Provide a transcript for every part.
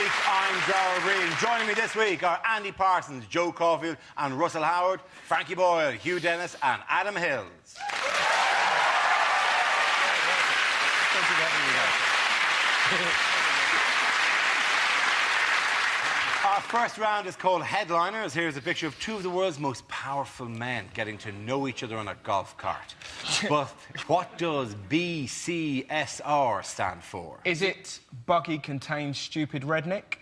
week, I'm Darrell Green. Joining me this week are Andy Parsons, Joe Caulfield and Russell Howard, Frankie Boyle, Hugh Dennis and Adam Hills. Our first round is called Headliners. Here's a picture of two of the world's most powerful men getting to know each other on a golf cart. But what does BCSR stand for? Is it Buggy Contains Stupid Redneck?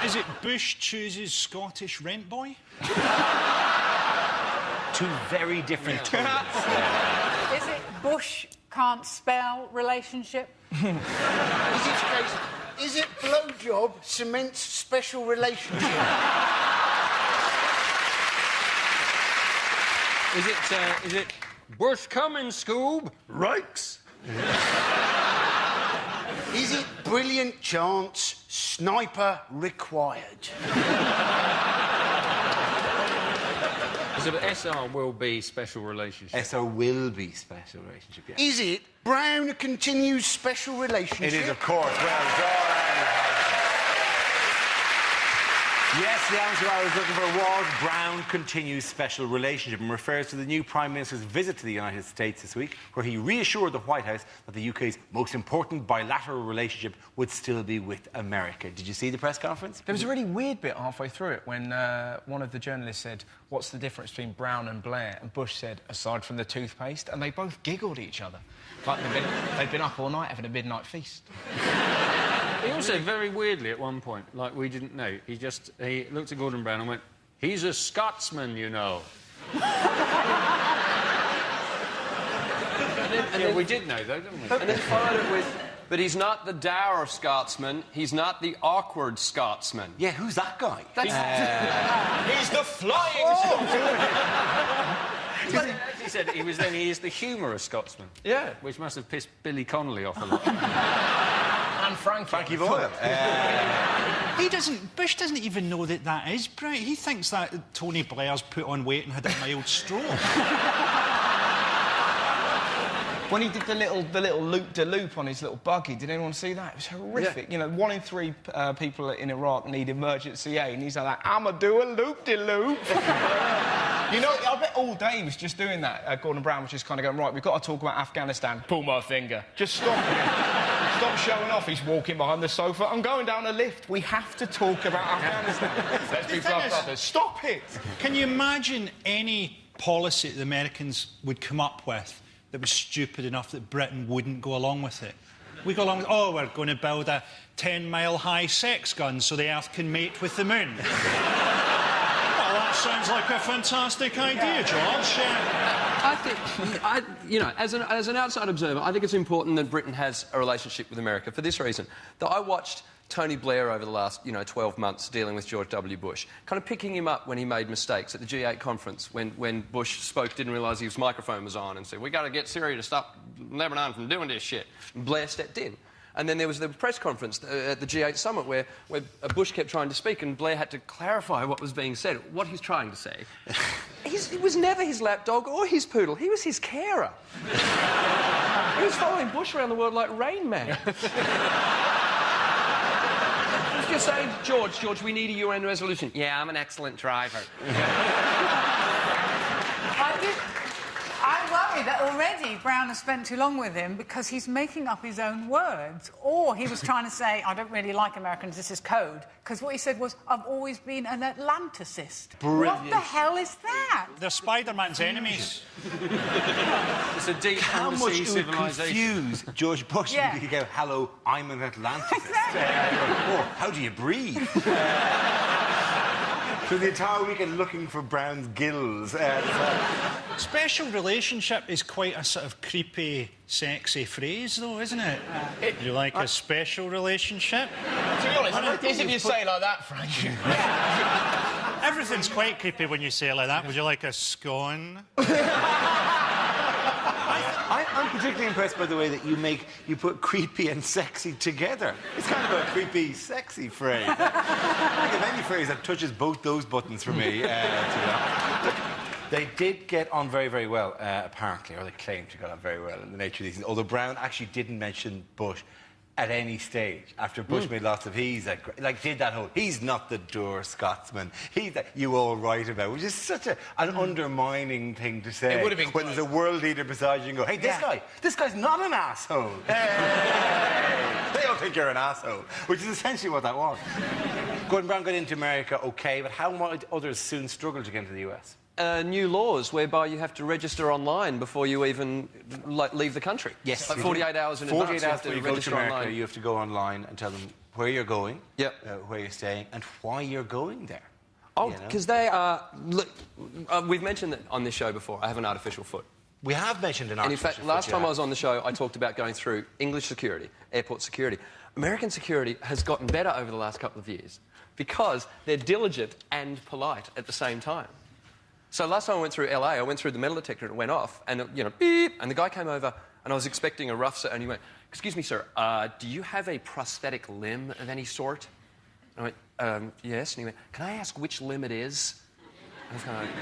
Is it Bush chooses Scottish rent boy? Two very different terms. Is it Bush can't spell relationship? Is it blowjob cements special relationship? Is it Bush coming, Scoob? Rikes. Is it brilliant chance, sniper required? So the SR will be special relationship. SR will be special relationship, yeah. Is it Brown continues special relationship? It is, of course. Well done. Yes, the answer I was looking for was Brown continues special relationship and refers to the new Prime Minister's visit to the United States this week, where he reassured the White House that the UK's most important bilateral relationship would still be with America. Did you see the press conference? There was a really weird bit halfway through it when one of the journalists said, "What's the difference between Brown and Blair?" And Bush said, "Aside from the toothpaste," and they both giggled at each other. Like they'd been up all night having a midnight feast. He also, very weirdly, at one point, like we didn't know, he looked at Gordon Brown and went, "He's a Scotsman, you know." and then we did know, though, didn't we? And then followed it with, "But he's not the dour Scotsman, he's not the awkward Scotsman." Yeah, who's that guy? He's the flying He said he is the humorous Scotsman. Yeah. Which must have pissed Billy Connolly off a lot. And Frankie Boyle. Bush doesn't even know that is Brown. He thinks that Tony Blair's put on weight and had a mild stroke. When he did the little loop-de-loop on his little buggy, did anyone see that? It was horrific. Yeah. You know, 1 in 3 people in Iraq need emergency aid, and he's like, "I'ma do a loop-de-loop." You know, I bet all day he was just doing that. Gordon Brown was just kind of going, "Right, we've got to talk about Afghanistan." Pull my finger. Just stop him. Stop showing off. He's walking behind the sofa. "I'm going down a lift. We have to talk about Afghanistan." Let's be brothers. Stop it. Can you imagine any policy that the Americans would come up with that was stupid enough that Britain wouldn't go along with it? We go along with, "Oh, we're going to build a 10-mile-high sex gun so the Earth can mate with the moon." Well, that sounds like a fantastic idea, George. I think, you know, as an outside observer, I think it's important that Britain has a relationship with America for this reason. That I watched Tony Blair over the last, 12 months dealing with George W. Bush, kind of picking him up when he made mistakes at the G8 conference when Bush spoke, didn't realise his microphone was on and said, "We got to get Syria to stop Lebanon from doing this shit." And Blair stepped in. And then there was the press conference at the G8 summit where Bush kept trying to speak and Blair had to clarify what was being said, what he's trying to say. It was never his lapdog or his poodle. He was his carer. He was following Bush around the world like Rain Man. He was just saying, George, we need a UN resolution." "Yeah, I'm an excellent driver." I worry that already Brown has spent too long with him because he's making up his own words. Or he was trying to say, "I don't really like Americans, this is code." Because what he said was, "I've always been an Atlanticist." Brilliant. What the hell is that? They're Spider-Man's enemies. It's a deep How much undersea it would civilization. confuse George Bush Yeah. if you go, "Hello, I'm an Atlanticist." Oh, how do you breathe? So the entire weekend looking for Brown's gills. Special relationship is quite a sort of creepy, sexy phrase, though, isn't it? You like a special relationship? To be honest, it is if you say it like that, Frankie. Everything's quite creepy when you say it like that. Would you like a scone? I'm particularly impressed by the way that you put creepy and sexy together. It's kind of a creepy, sexy phrase. I think of any phrase that touches both those buttons for me. They did get on very, very well, apparently, or they claimed to get on very well in the nature of these things. Although Brown actually didn't mention Bush at any stage after Bush made lots of he's like did that whole he's not the dour Scotsman, he's that you all right about, which is such an undermining thing to say. It would have been when there's a world leader beside you and go, hey, this guy's not an asshole. Hey, they all think you're an asshole, which is essentially what that was. Gordon Brown got into America okay, but how might others soon struggle to get into the US? New laws whereby you have to register online before you even leave the country. Yes. Like 48 hours in advance. 48 hours before you go to register America, online. you have to go online and tell them where you're going, Yep. Where you're staying, and why you're going there. Oh, you know? because they are... Look, we've mentioned that on this show before. I have an artificial foot. We have mentioned an And in artificial fact, last foot, time yeah. I was on the show, I talked about going through English security, airport security. American security has gotten better over the last couple of years because they're diligent and polite at the same time. So last time I went through LA, I went through the metal detector and it went off, and you know, beep, and the guy came over, and I was expecting a rough set, and he went, "Excuse me, sir, do you have a prosthetic limb of any sort?" And I went, "Yes," and he went, "Can I ask which limb it is?" And I was kind of like...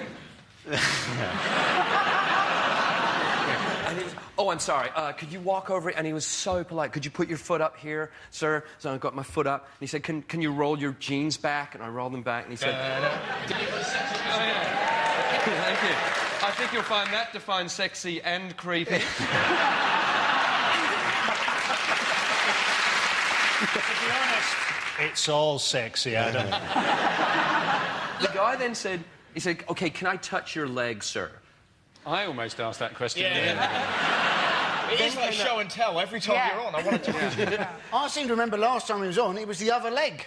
And he was, "Oh, I'm sorry, could you walk over it?" And he was so polite. "Could you put your foot up here, sir?" So I got my foot up, and he said, can you roll your jeans back? And I rolled them back, and he said... Thank you. I think you'll find that defined sexy and creepy. To be honest, it's all sexy, Adam. The guy then said, "OK, can I touch your leg, sir?" I almost asked that question. It is like show and tell. Every time you're on, I want to talk to you. I seem to remember last time he was on, it was the other leg.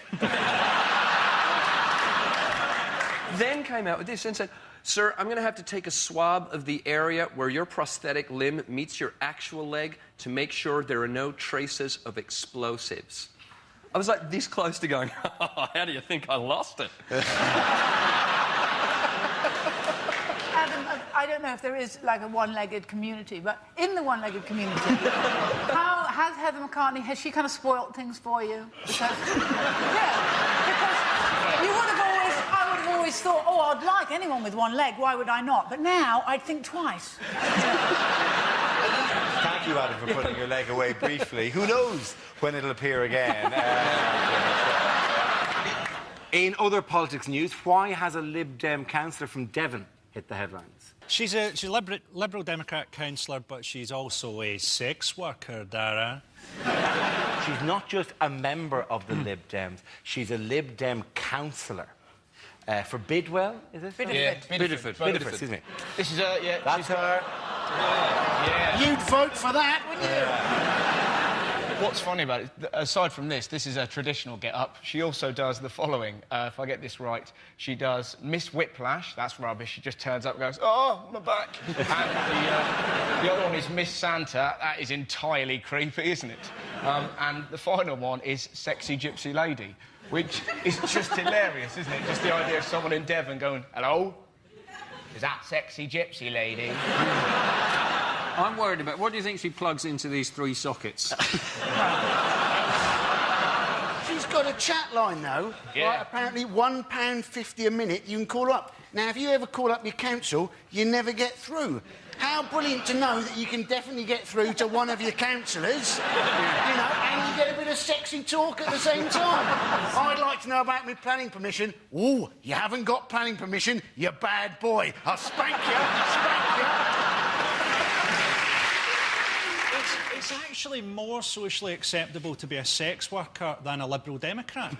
Then came out with this and said, "Sir, I'm going to have to take a swab of the area where your prosthetic limb meets your actual leg to make sure there are no traces of explosives." I was like this close to going, "Oh, how do you think I lost it?" Adam, I don't know if there is like a one-legged community, but in the one-legged community, how has Heather McCartney, has she kind of spoilt things for you? Because, because you would have always, I would have always thought, oh, I'd like anyone with one leg, why would I not? But now I'd think twice. Thank you, Adam, for putting your leg away briefly. Who knows when it'll appear again? In other politics news, why has a Lib Dem councillor from Devon hit the headlines? She's a Liberal Democrat councillor, but she's also a sex worker, Dara. She's not just a member of the Lib Dems, she's a Lib Dem councillor. For Bidwell, is it? Bideford. Bideford, excuse me. This is yeah. That's her. You'd vote for that, wouldn't you? What's funny about it, aside from this is a traditional get-up. She also does the following. If I get this right, she does Miss Whiplash. That's rubbish. She just turns up and goes, "Oh, my back." And the other one is Miss Santa. That is entirely creepy, isn't it? And the final one is Sexy Gypsy Lady, which is just hilarious, isn't it? Just the idea of someone in Devon going, "Hello? Is that Sexy Gypsy Lady?" I'm worried about... What do you think she plugs into these 3 sockets? She's got a chat line, though. Yeah. Right, apparently £1.50 a minute you can call up. Now, if you ever call up your council, you never get through. How brilliant to know that you can definitely get through to one of your councillors, you know, and you get a bit of sexy talk at the same time. I'd like to know about my planning permission. Ooh, you haven't got planning permission, you bad boy. I'll spank you, spank you. It's actually more socially acceptable to be a sex worker than a Liberal Democrat.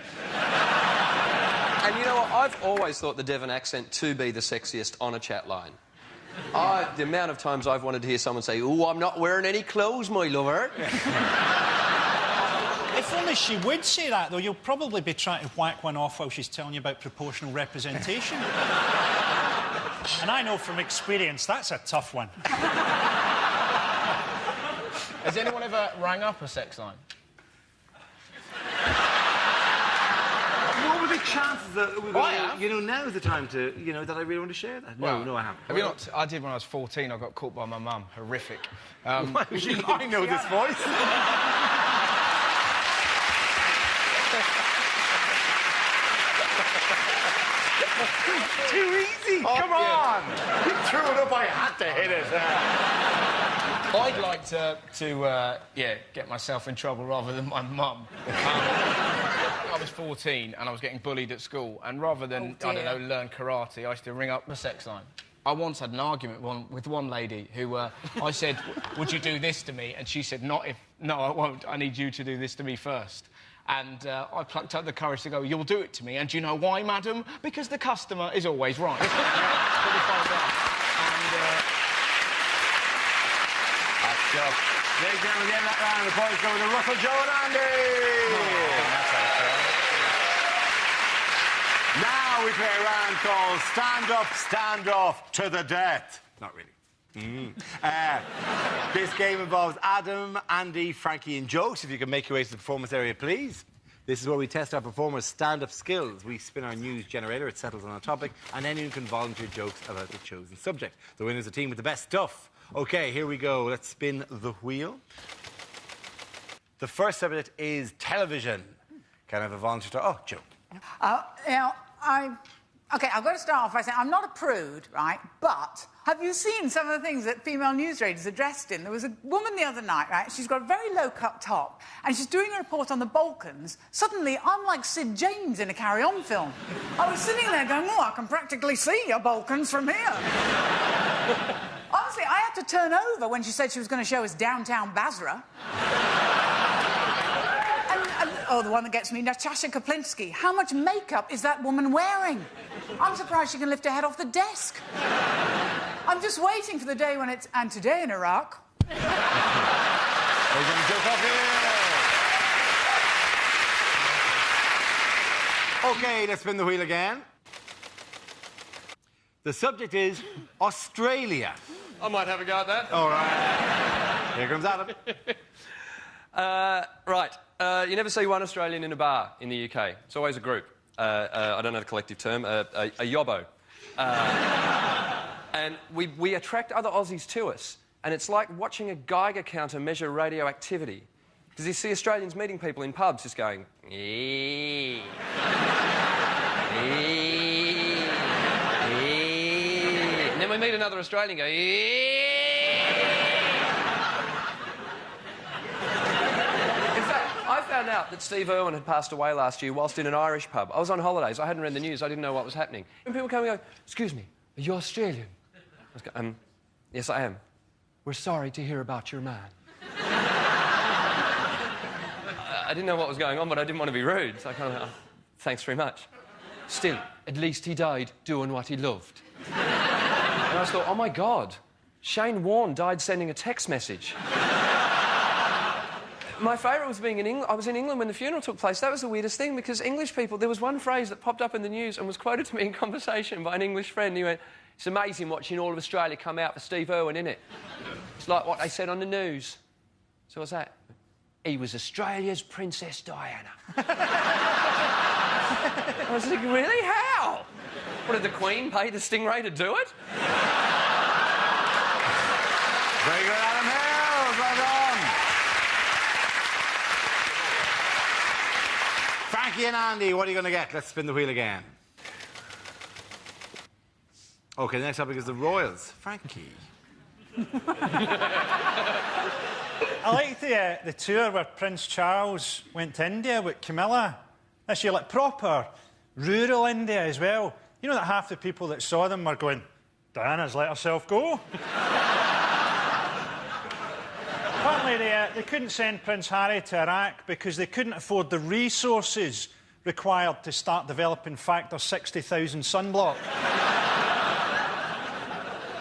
And you know what? I've always thought the Devon accent to be the sexiest on a chat line. The amount of times I've wanted to hear someone say, "Oh, I'm not wearing any clothes, my lover." If only she would say that, though, you'll probably be trying to whack one off while she's telling you about proportional representation. And I know from experience that's a tough one. Has anyone ever rang up a sex line? What were the chances that we're I going have. to, you know, now's the time to, you know, that I really want to share that? No, I haven't. Have you not? I did when I was 14. I got caught by my mum. Horrific. I know this voice. Too easy. Come on. You threw it up. I had to hit it. I'd like to get myself in trouble rather than my mum. I was 14 and I was getting bullied at school, and rather than, I don't know, learn karate, I used to ring up the sex line. I once had an argument with one lady who I said, would you do this to me? And she said, no, I won't. I need you to do this to me first. And I plucked up the courage to go, you'll do it to me. And do you know why, madam? Because the customer is always right. And, ladies and gentlemen, again, that round of applause going to Russell, Joe and Andy. Now we play a round called Stand Up, Stand Off to the Death. Not really. This game involves Adam, Andy, Frankie and Joe. So if you can make your way to the performance area, please. This is where we test our performers' stand-up skills. We spin our news generator, it settles on a topic, and anyone can volunteer jokes about the chosen subject. The winner's the team with the best stuff. OK, here we go. Let's spin the wheel. The first subject is television. Can I have a volunteer to... Oh, Joe. OK, I've got to start off by saying I'm not a prude, right? But have you seen some of the things that female newsreaders are dressed in? There was a woman the other night, right? She's got a very low-cut top, and she's doing a report on the Balkans. Suddenly, I'm like Sid James in a Carry On film. I was sitting there going, oh, I can practically see your Balkans from here. Honestly, I had to turn over when she said she was going to show us downtown Basra. Oh, the one that gets me, Natasha Kaplinsky. How much makeup is that woman wearing? I'm surprised she can lift her head off the desk. I'm just waiting for the day when it's... And today in Iraq... OK, let's spin the wheel again. The subject is Australia. I might have a go at that. All right. Here comes Adam. Right. You never see one Australian in a bar in the UK. It's always a group. I don't know the collective term. A yobbo. And we attract other Aussies to us. And it's like watching a Geiger counter measure radioactivity. Because you see Australians meeting people in pubs just going... And then we meet another Australian and go... I found out that Steve Irwin had passed away last year whilst in an Irish pub. I was on holidays. I hadn't read the news. I didn't know what was happening. And people come and go, excuse me, are you Australian? I was going, yes, I am. We're sorry to hear about your man. I didn't know what was going on, but I didn't want to be rude. So I kind of went, oh, thanks very much. Still, at least he died doing what he loved. And I just thought, oh, my God, Shane Warne died sending a text message. My favourite was being in England. I was in England when the funeral took place. That was the weirdest thing, because English people... There was one phrase that popped up in the news and was quoted to me in conversation by an English friend. He went, it's amazing watching all of Australia come out for Steve Irwin, isn't it? It's like what they said on the news. So what's that? He was Australia's Princess Diana. I was thinking, really? How? What, did the Queen pay the Stingray to do it? Very good, Adam Hills. Well done. Frankie and Andy, what are you going to get? Let's spin the wheel again. OK, the next topic is the Royals. Frankie. I like the tour where Prince Charles went to India with Camilla this year, like proper rural India as well. You know that half the people that saw them were going, Diana's let herself go. Apparently they couldn't send Prince Harry to Iraq because they couldn't afford the resources required to start developing Factor 60,000 sunblock.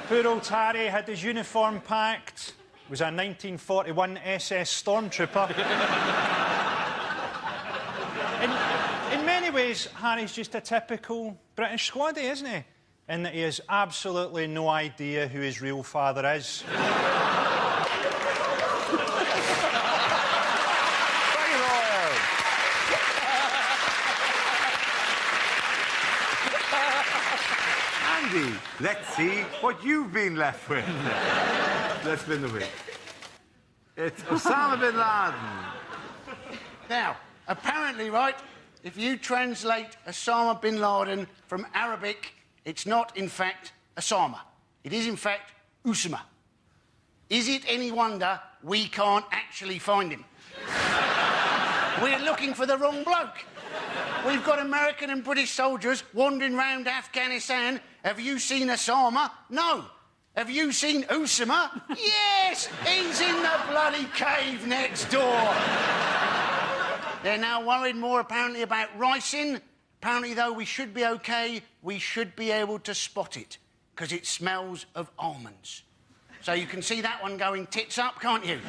Poor old Harry had his uniform packed. Was a 1941 SS Stormtrooper. In many ways, Harry's just a typical British squaddy, isn't he? In that he has absolutely no idea who his real father is. Andy, let's see what you've been left with. Let's spin the wheel. It's Osama bin Laden. Now, apparently, right, if you translate Osama bin Laden from Arabic, it's not, in fact, Osama. It is, in fact, Usama. Is it any wonder we can't actually find him? We're looking for the wrong bloke. We've got American and British soldiers wandering round Afghanistan. Have you seen Osama? No. Have you seen Usama? Yes! He's in the bloody cave next door. They're now worried more, apparently, about ricin. Apparently, though, we should be OK. We should be able to spot it, because it smells of almonds. So you can see that one going tits up, can't you?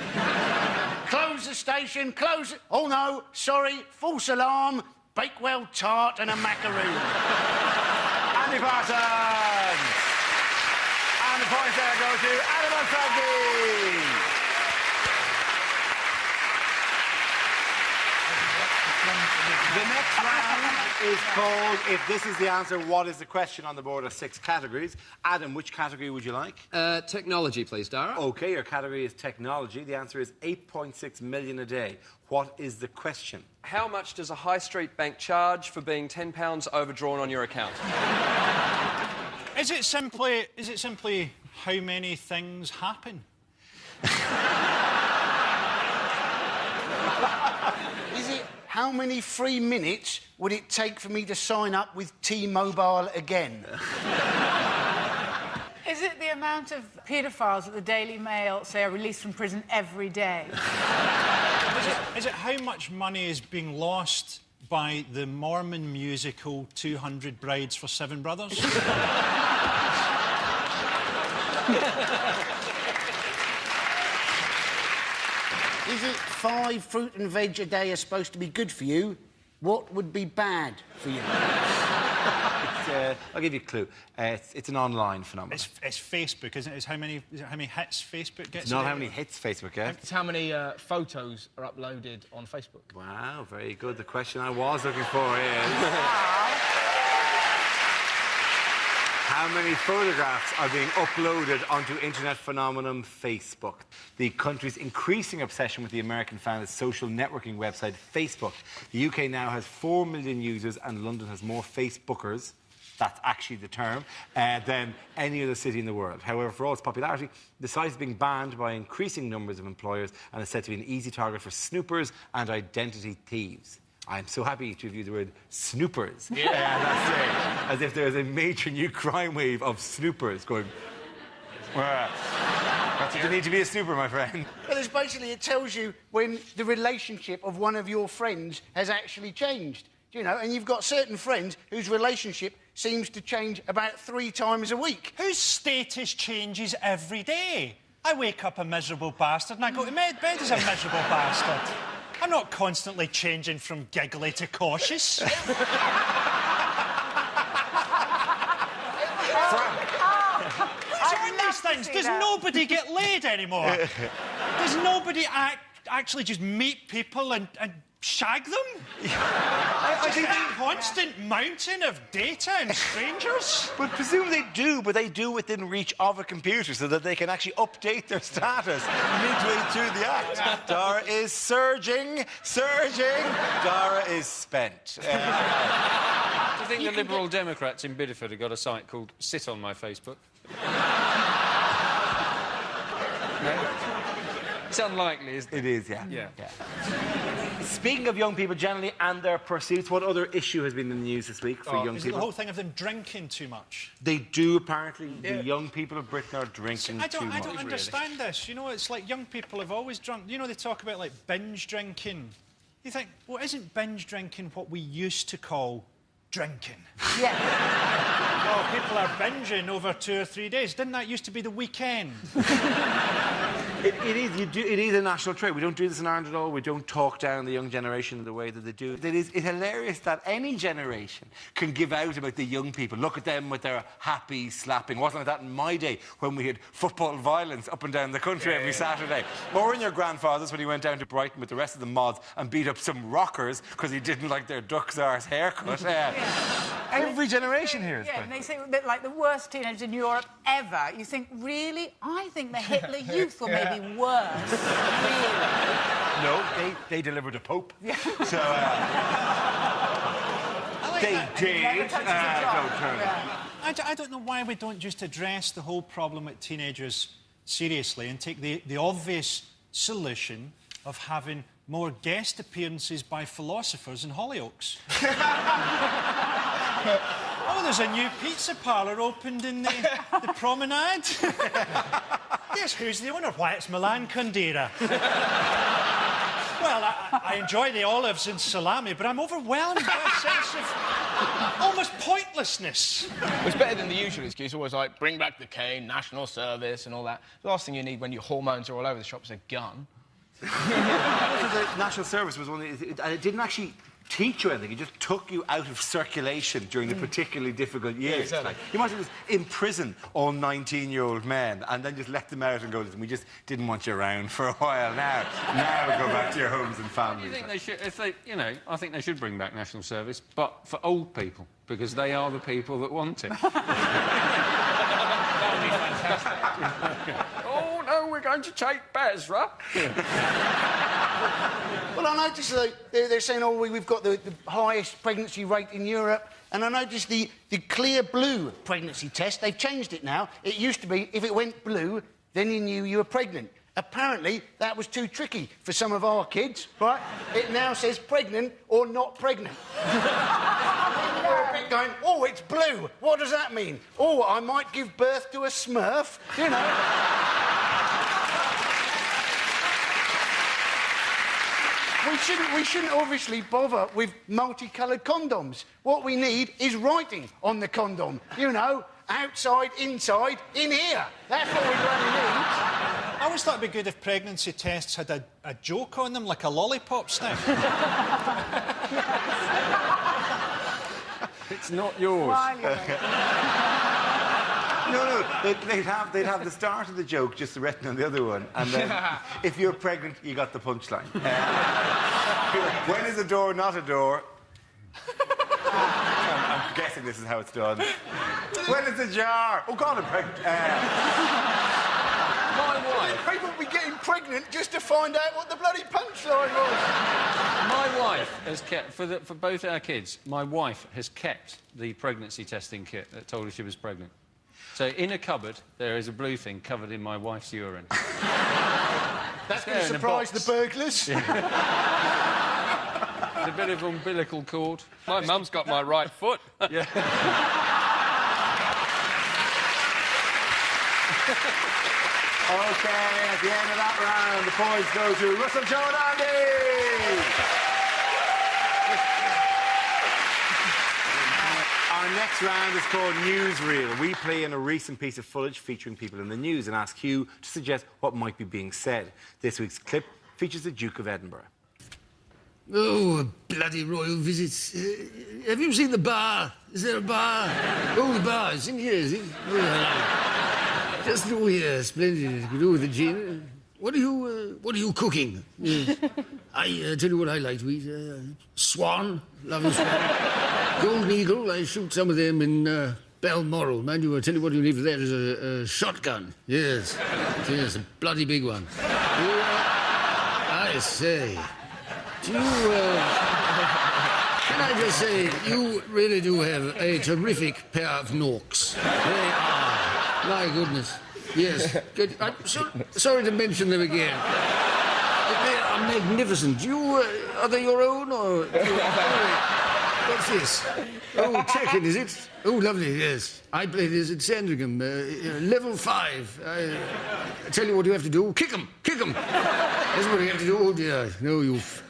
Close the station, close it. Oh, no, sorry, false alarm. Bakewell tart and a macaroon. Andy Parsons! And the points there go to Adam and Frankie! The next round is called If This Is the Answer, What Is the Question? On the board are 6 categories. Adam, which category would you like? Technology, please, Dara. OK, your category is technology. The answer is 8.6 million a day. What is the question? How much does a high street bank charge for being £10 overdrawn on your account? Is it simply how many things happen? Is it how many free minutes would it take for me to sign up with T-Mobile again? Is it the amount of paedophiles that the Daily Mail say are released from prison every day? Is it how much money is being lost by the Mormon musical 200 Brides for Seven Brothers? Is it 5 fruit and veg a day are supposed to be good for you? What would be bad for you? I'll give you a clue. It's an online phenomenon. It's Facebook, isn't it? Is it how many hits Facebook gets? It's not how many hits Facebook gets. It's how many photos are uploaded on Facebook. Wow, very good. The question I was looking for is... How many photographs are being uploaded onto internet phenomenon Facebook? The country's increasing obsession with the American-founded social networking website Facebook. The UK now has 4 million users and London has more Facebookers, that's actually the term, than any other city in the world. However, for all its popularity, the site is being banned by increasing numbers of employers and is said to be an easy target for snoopers and identity thieves. I'm so happy to use the word snoopers. Yeah. That's it. As if there's a major new crime wave of snoopers going... That's what you need to be a snooper, my friend. Well, it's basically, it tells you when the relationship of one of your friends has actually changed. You know, and you've got certain friends whose relationship seems to change about 3 times a week. Whose status changes every day? I wake up a miserable bastard and I go to bed as a miserable bastard. I'm not constantly changing from giggly to cautious. These things. Does nobody get laid anymore? Does nobody actually just meet people and shag them? I think a constant mountain of data and strangers. But presumably they do, but they do within reach of a computer so that they can actually update their status midway through the act. Dara is surging. Dara is spent. Do you think the Liberal Democrats in Bideford have got a site called Sit on My Facebook? No? It's unlikely, isn't it? It is, yeah. Yeah. Speaking of young people generally and their pursuits, what other issue has been in the news this week for young Is it people? the whole thing of them drinking too much? They do, apparently. The young people of Britain are drinking too much. I don't understand this. You know, it's like young people have always drunk. You know, they talk about, like, binge drinking. You think, well, isn't binge drinking what we used to call drinking? Yeah. Oh, people are binging over 2 or 3 days. Didn't that used to be the weekend? It is a national trait. We don't do this in Ireland at all. We don't talk down the young generation the way that they do. It's hilarious that any generation can give out about the young people. Look at them with their happy slapping. It wasn't like that in my day when we had football violence up and down the country every Saturday. Or in your grandfather's when he went down to Brighton with the rest of the mods and beat up some rockers because he didn't like their duck's arse haircut. Every generation here is. Yeah, and they say that, like, the worst teenagers in Europe ever. You think, really? I think the Hitler Youth were maybe worse. Really? No, they delivered a pope. Yeah. So, they did. I don't know why we don't just address the whole problem with teenagers seriously and take the obvious solution of having more guest appearances by philosophers in Hollyoaks. Oh, there's a new pizza parlour opened in the promenade. Yes, who's the owner? Why, it's Milan Kundera. Well, I enjoy the olives and salami, but I'm overwhelmed by a sense of almost pointlessness. It's better than the usual excuse, always like, bring back the cane, national service and all that. The last thing you need when your hormones are all over the shop is a gun. The National Service was one and it didn't actually teach you anything. It just took you out of circulation during the particularly difficult years. Yeah, exactly. Like, you might as well just imprison all 19-year-old men and then just let them out and go, listen, we just didn't want you around for a while. Now go back to your homes and families. I think they should, if they, you know, I think they should bring back national service, but for old people, because they are the people that want it. That would be fantastic. Oh, no, we're going to take Basra. Well, I noticed they're saying, oh, we've got the highest pregnancy rate in Europe, and I noticed the clear blue pregnancy test, they've changed it now. It used to be, if it went blue, then you knew you were pregnant. Apparently, that was too tricky for some of our kids, right? It now says pregnant or not pregnant. You're a bit going, oh, it's blue. What does that mean? Oh, I might give birth to a Smurf, you know. We shouldn't obviously bother with multicoloured condoms. What we need is writing on the condom. You know, outside, inside, in here. That's what we really need. I always thought it'd be good if pregnancy tests had a joke on them, like a lollipop sniff. It's not yours. No, they'd have the start of the joke just written on the other one, and then if you're pregnant, you got the punchline. When is a door not a door? I'm guessing this is how it's done. When is a jar? Oh God, I'm pregnant. My wife. People will be getting pregnant just to find out what the bloody punchline was. My wife has kept, for both our kids, my wife has kept the pregnancy testing kit that told her she was pregnant. So in a cupboard, there is a blue thing covered in my wife's urine. That's going to surprise the burglars. Yeah. It's a bit of umbilical cord. My mum's got my right foot. Yeah. OK, at the end of that round, the points go to Russell, Joe and Andy! Our next round is called Newsreel. We play in a recent piece of footage featuring people in the news and ask you to suggest what might be being said. This week's clip features the Duke of Edinburgh. Oh, bloody royal visits. Have you seen the bar? Is there a bar? Oh, the bar. It's in here, is it? Oh, just through here. Splendid. Could do with the gin. What are you cooking? I tell you what I like to eat. Swan. Lovely swan. Golden eagle. I shoot some of them in Balmoral. Mind you, I tell you what you need for that is a shotgun. Yes. Yes, a bloody big one. I say... Do you, can I just say, you really do have a terrific pair of norks. They are. My goodness. Yes. Good. I'm sorry to mention them again. They are magnificent. Do you, are they your own, or... What's this? Oh, Tekken, is it? Oh, lovely, yes. I play this at Sandringham, level 5. I tell you what you have to do. Kick 'em! Kick 'em! That's what you have to do. Oh, dear. No, you've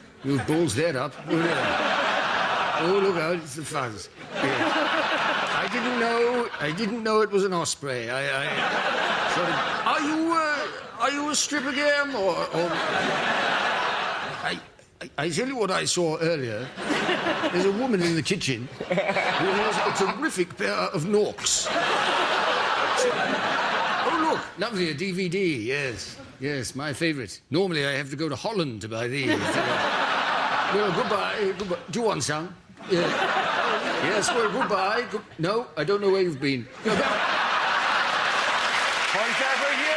balls that up. Oh, look out, it's the fuzz. Yeah. I didn't know it was an osprey. Sorry. Are you a stripper gam, or... I tell you what I saw earlier. There's a woman in the kitchen who has a terrific pair of norks. Oh, look, lovely, a DVD, yes. Yes, my favourite. Normally I have to go to Holland to buy these. Well, goodbye. Do you want some? Yeah. Yes, well, goodbye. No, I don't know where you've been. Point there for you!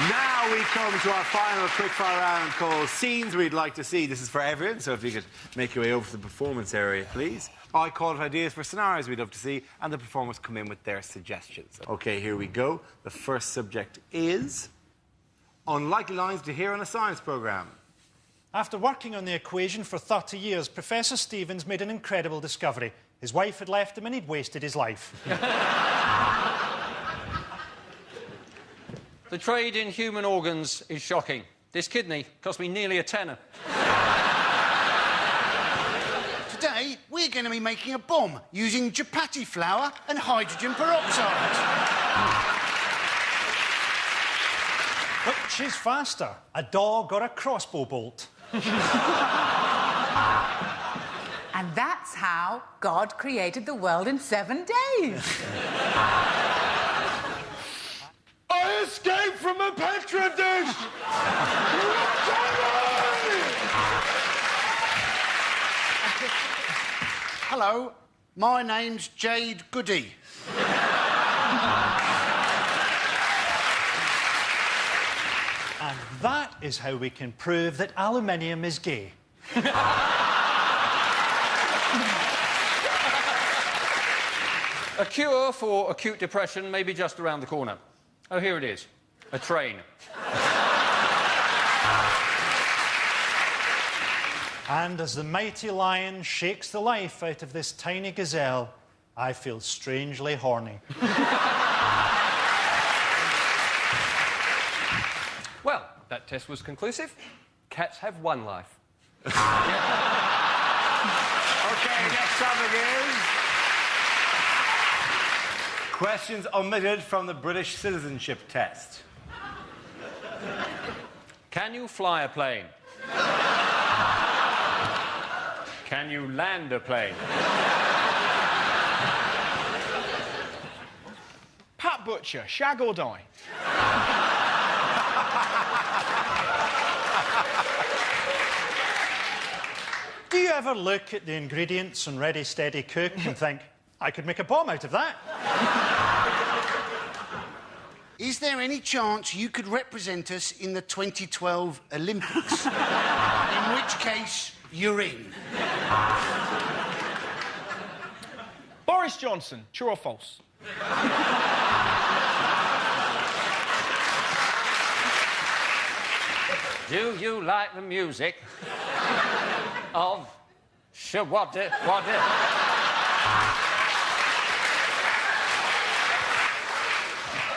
Now Now we come to our final quickfire round called Scenes We'd Like to See. This is for everyone, so if you could make your way over to the performance area, please. I call it ideas for scenarios we'd love to see, and the performers come in with their suggestions. OK, here we go. The first subject is unlikely lines to hear on a science programme. After working on the equation for 30 years, Professor Stevens made an incredible discovery. His wife had left him and he'd wasted his life. The trade in human organs is shocking. This kidney cost me nearly a tenner. Today, we're going to be making a bomb using chapati flour and hydrogen peroxide. Which is faster, a dog or a crossbow bolt? And that's how God created the world in 7 days. I escaped from a Petri dish! Hello, my name's Jade Goody. And that is how we can prove that aluminium is gay. A cure for acute depression may be just around the corner. Oh, here it is. A train. And as the mighty lion shakes the life out of this tiny gazelle, I feel strangely horny. Well, that test was conclusive. Cats have one life. OK, next topic is questions omitted from the British citizenship test. Can you fly a plane? Can you land a plane? Pat Butcher, shag or die? Do you ever look at the ingredients on Ready, Steady, Cook and think, I could make a bomb out of that? Is there any chance you could represent us in the 2012 Olympics? In which case, you're in. Boris Johnson, true or false? Do you like the music of Shawada?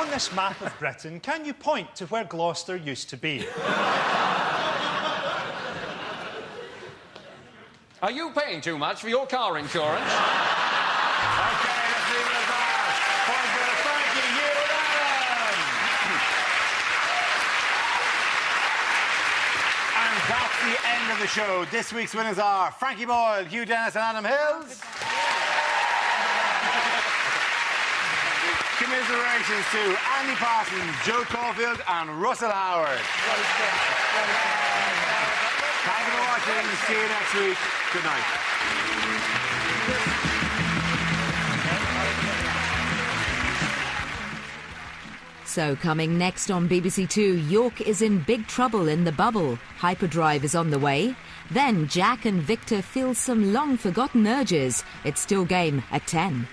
On this map of Britain, can you point to where Gloucester used to be? Are you paying too much for your car insurance? OK, let's leave it at that. Point to Frankie, you and that's the end of the show. This week's winners are Frankie Boyle, Hugh Dennis and Adam Hills. Commiserations to Andy Parsons, Joe Caulfield and Russell Howard. Thank you for watching. See you next week. Good night. So coming next on BBC Two, York is in big trouble in the bubble. Hyperdrive is on the way. Then Jack and Victor feel some long-forgotten urges. It's still game at 10.